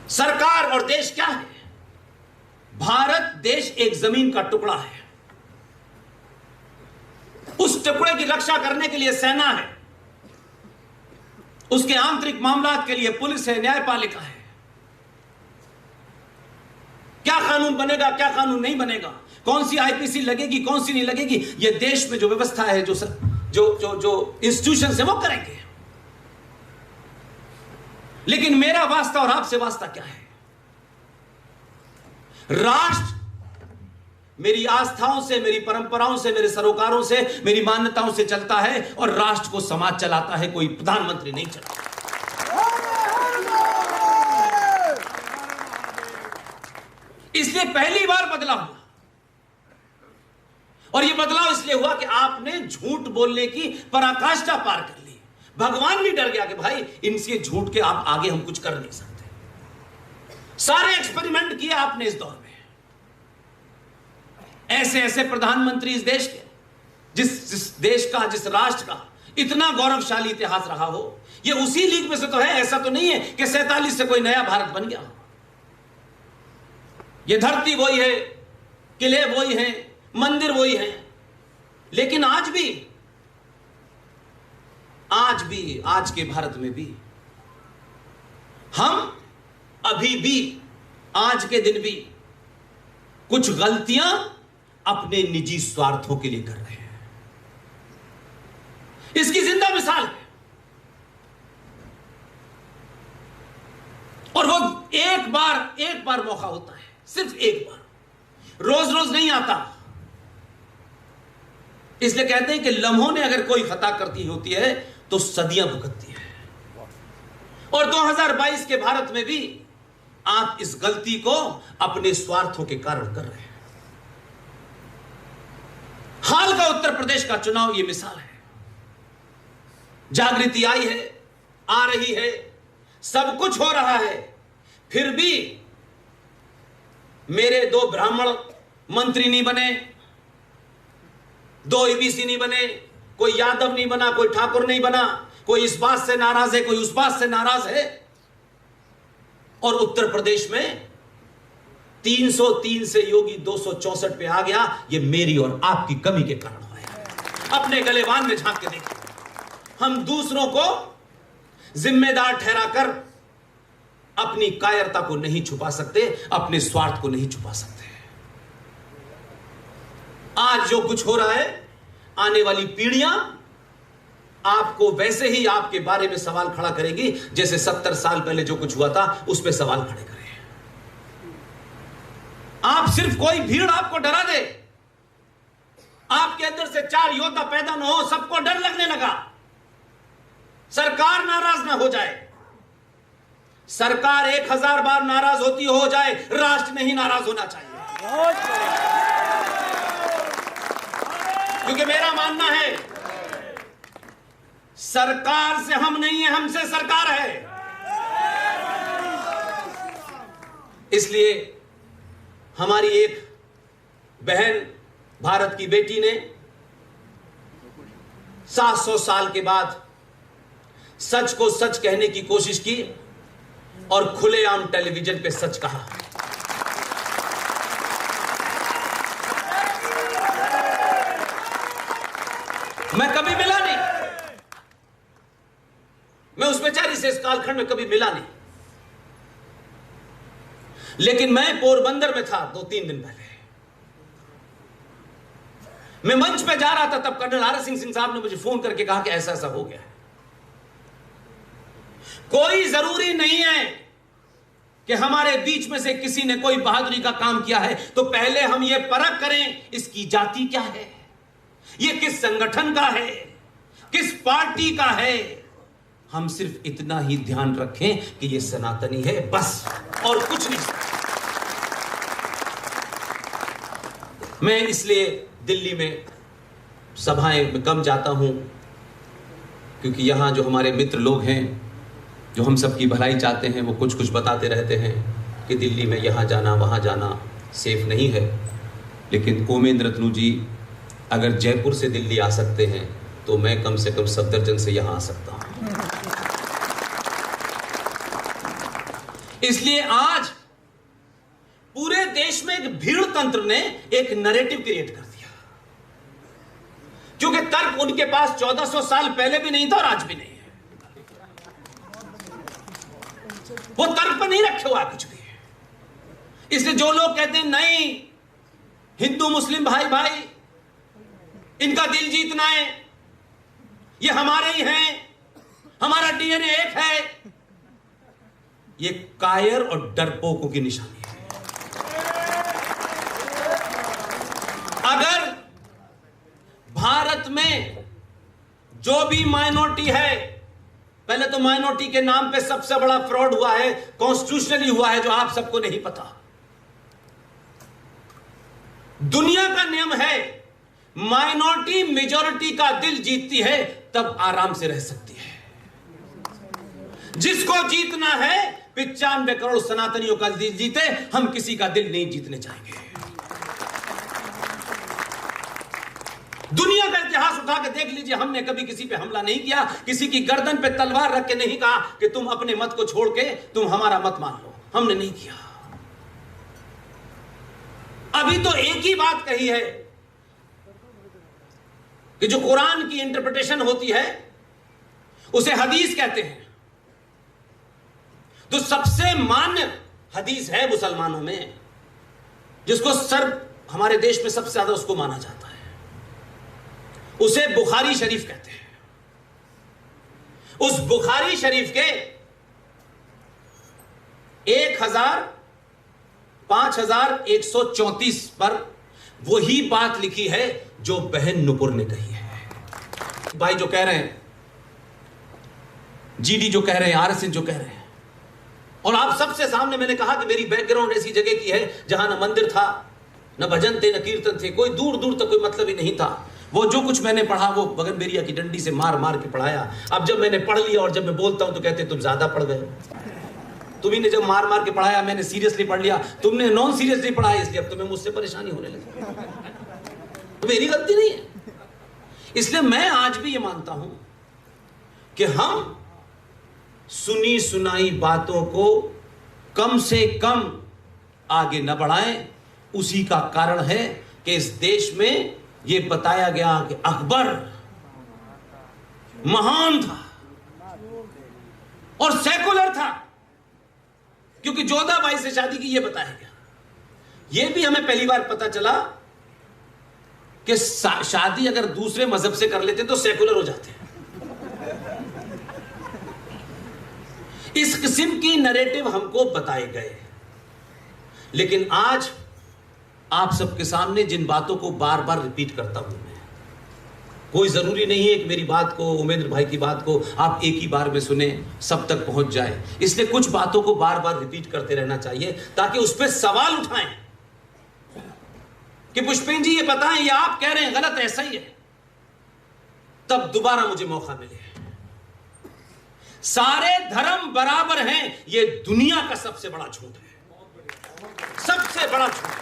सरकार और देश क्या है? भारत देश एक जमीन का टुकड़ा है। उस टुकड़े की रक्षा करने के लिए सेना है, उसके आंतरिक मामलात के लिए पुलिस है, न्यायपालिका है। क्या कानून बनेगा, क्या कानून नहीं बनेगा, कौन सी आईपीसी लगेगी, कौन सी नहीं लगेगी, यह देश में जो व्यवस्था है, जो इंस्टीट्यूशन है, वो करेंगे। लेकिन मेरा वास्ता और आपसे वास्ता क्या है? राष्ट्र मेरी आस्थाओं से, मेरी परंपराओं से, मेरे सरोकारों से, मेरी मान्यताओं से चलता है, और राष्ट्र को समाज चलाता है, कोई प्रधानमंत्री नहीं चलाता। इसलिए पहली बार बदलाव हुआ, और यह बदलाव इसलिए हुआ कि आपने झूठ बोलने की पराकाष्ठा पार कर ली। भगवान भी डर गया कि भाई इनसे झूठ के आप आगे हम कुछ कर नहीं सकते। सारे एक्सपेरिमेंट किए आपने इस दौर में। ऐसे ऐसे प्रधानमंत्री इस देश के, जिस देश का, जिस राष्ट्र का इतना गौरवशाली इतिहास रहा हो, यह उसी लीग में से तो है। ऐसा तो नहीं है कि 47 से कोई नया भारत बन गया हो। यह धरती वही है, किले वही हैं, मंदिर वही हैं, लेकिन आज के भारत में भी हम अभी भी, आज के दिन भी कुछ गलतियां अपने निजी स्वार्थों के लिए कर रहे हैं। इसकी जिंदा मिसाल है। और वो एक बार मौका होता है, सिर्फ एक बार, रोज रोज नहीं आता। इसलिए कहते हैं कि लम्हों ने अगर कोई खता करती होती है तो सदियां भुगतती है। और 2022 के भारत में भी आप इस गलती को अपने स्वार्थों के कारण कर रहे हैं। हाल का उत्तर प्रदेश का चुनाव ये मिसाल है। जागृति आई है, आ रही है, सब कुछ हो रहा है, फिर भी मेरे 2 ब्राह्मण मंत्री नहीं बने, 2 ईबीसी नहीं बने, कोई यादव नहीं बना, कोई ठाकुर नहीं बना, कोई इस बात से नाराज है, कोई उस बात से नाराज है। और उत्तर प्रदेश में 303 से योगी 264 पे आ गया। ये मेरी और आपकी कमी के कारण हुआ है। अपने गलेबान में झांक के देखिए। हम दूसरों को जिम्मेदार ठहराकर अपनी कायरता को नहीं छुपा सकते, अपने स्वार्थ को नहीं छुपा सकते। आज जो कुछ हो रहा है, आने वाली पीढ़ियां आपको वैसे ही आपके बारे में सवाल खड़ा करेगी जैसे 70 साल पहले जो कुछ हुआ था उस पर सवाल खड़े करें। आप सिर्फ कोई भीड़ आपको डरा दे, आपके अंदर से 4 योद्धा पैदा ना हो, सबको डर लगने लगा, सरकार नाराज ना हो जाए। सरकार 1000 बार नाराज होती हो जाए, राष्ट्र नहीं नाराज होना चाहिए। क्योंकि मेरा मानना है सरकार से हम नहीं है, हमसे सरकार है। इसलिए हमारी एक बहन, भारत की बेटी ने 700 साल के बाद सच को सच कहने की कोशिश की और खुलेआम टेलीविजन पे सच कहा। मैं कभी मिला नहीं, मैं उस बेचारी से इस कालखंड में कभी मिला नहीं, लेकिन मैं पोरबंदर में था 2-3 दिन पहले। मैं मंच पे जा रहा था, तब कर्नल आर सिंह साहब ने मुझे फोन करके कहा कि ऐसा ऐसा हो गया है। कोई जरूरी नहीं है कि हमारे बीच में से किसी ने कोई बहादुरी का काम किया है तो पहले हम यह परख करें इसकी जाति क्या है, यह किस संगठन का है, किस पार्टी का है। हम सिर्फ इतना ही ध्यान रखें कि यह सनातनी है, बस, और कुछ नहीं। मैं इसलिए दिल्ली में सभाएं में कम जाता हूं क्योंकि यहां जो हमारे मित्र लोग हैं जो हम सबकी भलाई चाहते हैं वो कुछ कुछ बताते रहते हैं कि दिल्ली में यहाँ जाना वहाँ जाना सेफ नहीं है। लेकिन ओमेंद्र रत्नू जी अगर जयपुर से दिल्ली आ सकते हैं तो मैं कम से कम सफदरजंग से यहाँ आ सकता हूँ। इसलिए आज पूरे देश में एक भीड़ तंत्र ने एक नैरेटिव क्रिएट कर दिया, क्योंकि तर्क उनके पास 1400 साल पहले भी नहीं था और आज भी नहीं है। वो तर्क पर नहीं रखे हुआ कुछ भी। इसलिए जो लोग कहते हैं नहीं हिंदू मुस्लिम भाई भाई इनका दिल जीतना है, ये हमारे ही हैं, हमारा डीएनए एक है, ये कायर और डरपोकों की निशानी है। अगर भारत में जो भी माइनॉरिटी है, पहले तो माइनॉरिटी के नाम पे सबसे बड़ा फ्रॉड हुआ है, कॉन्स्टिट्यूशनली हुआ है, जो आप सबको नहीं पता। दुनिया का नियम है माइनॉरिटी मेजॉरिटी का दिल जीतती है तब आराम से रह सकती है। जिसको जीतना है 95 करोड़ सनातनियों का दिल जीते, हम किसी का दिल नहीं जीतने चाहेंगे। दुनिया का इतिहास उठा के देख लीजिए, हमने कभी किसी पे हमला नहीं किया, किसी की गर्दन पे तलवार रख के नहीं कहा कि तुम अपने मत को छोड़ के तुम हमारा मत मान लो, हमने नहीं किया। अभी तो एक ही बात कही है कि जो कुरान की इंटरप्रिटेशन होती है उसे हदीस कहते हैं। तो सबसे मान्य हदीस है मुसलमानों में, जिसको हमारे देश में सबसे ज्यादा उसको माना जाता है, उसे बुखारी शरीफ कहते हैं। उस बुखारी शरीफ के 5134 पर वही बात लिखी है जो बहन नुपुर ने कही है। भाई जो कह रहे हैं, जीडी जो कह रहे हैं, आरएसएस जो कह रहे हैं, और आप सबसे सामने मैंने कहा कि मेरी बैकग्राउंड ऐसी जगह की है जहां ना मंदिर था, ना भजन थे, ना कीर्तन थे, कोई दूर दूर तक कोई मतलब ही नहीं था। वो जो कुछ मैंने पढ़ा वो बगनबेरिया की डंडी से मार मार के पढ़ाया। अब जब मैंने पढ़ लिया और जब मैं बोलता हूं तो कहते तुम ज्यादा पढ़ गए। तुम्ही ने जब मार मार के पढ़ाया, मैंने सीरियसली पढ़ लिया, तुमने नॉन सीरियसली पढ़ाया, इसलिए अब तुम्हें मुझसे परेशानी होने लगी। तो मेरी गलती नहीं है। इसलिए मैं आज भी ये मानता हूं कि हम सुनी सुनाई बातों को कम से कम आगे न बढ़ाएं। उसी का कारण है कि इस देश में यह बताया गया कि अकबर महान था और सेकुलर था, क्योंकि जोधाबाई से शादी की यह बताया गया। यह भी हमें पहली बार पता चला कि शादी अगर दूसरे मजहब से कर लेते तो सेकुलर हो जाते हैं। इस किस्म की नैरेटिव हमको बताए गए। लेकिन आज आप सबके सामने जिन बातों को बार बार रिपीट करता हूं मैं, कोई जरूरी नहीं है कि मेरी बात को, उमेंद्र भाई की बात को आप एक ही बार में सुने, सब तक पहुंच जाए। इसलिए कुछ बातों को बार बार रिपीट करते रहना चाहिए ताकि उस पर सवाल उठाएं कि पुष्पेन जी ये बताएं, ये आप कह रहे हैं गलत, ऐसा ही है, तब दोबारा मुझे मौका मिले। सारे धर्म बराबर हैं, ये दुनिया का सबसे बड़ा झूठ है, सबसे बड़ा झूठ।